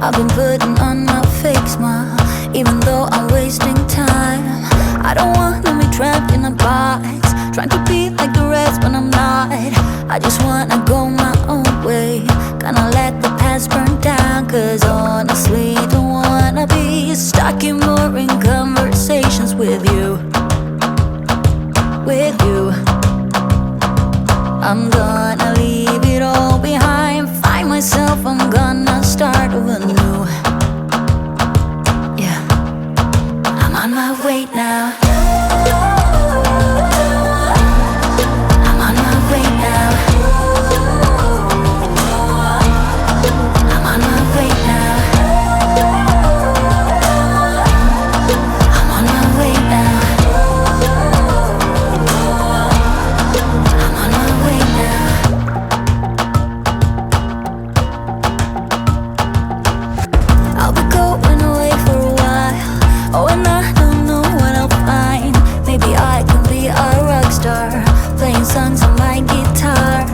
I've been putting on my fake smile, even though I'm wasting time. I don't wanna be trapped in a box, trying to be like the rest when I'm not. I just wanna go my own way, gonna let the past burn down. Cause honestly, don't wanna be stuck in boring conversations with you. With you, I'm gonna leave it all behind, find myself, I'm gonna start over new. Yeah, I'm on my way now. I'm on my way now. I'm on my way now. I'm on my way now. I'm on my way now. I'll be going away for a while. Oh, and I don't know what I'll find. Maybe I can be a rock star, playing songs on my guitar.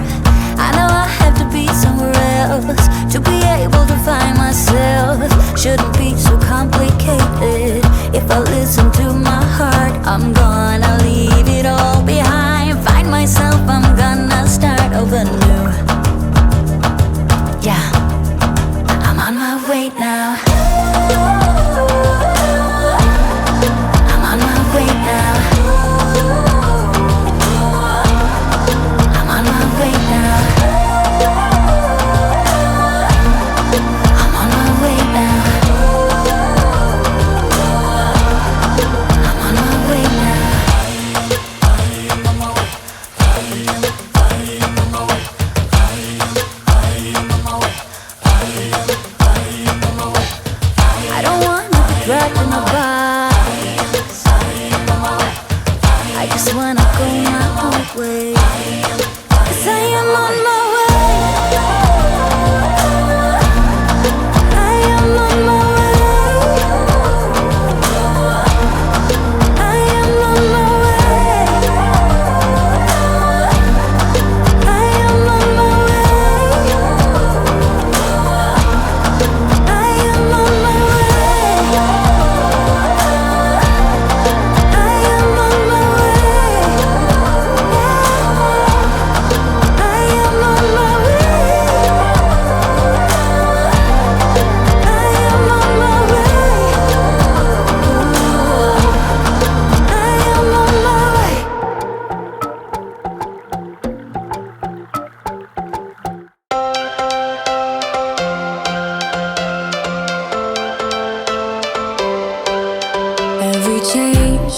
I know I have to be somewhere else to be able to find myself. Shouldn't be so complicated. If I listen to my heart, I'm gonna leave it all behind, find myself, I'm gonna start over new. Yeah, I'm on my way now. I'm on my way now. I'm on my way now. I'm on my way now. I'm on my way now. I don't wanna be trapped in a box. I just wanna go my own way. 'Cause I am on my way. I am on my way. I am on my way. I am on my way. I am on my way. I am on my way. I am on my way. I am on my way. I am on my way. Every change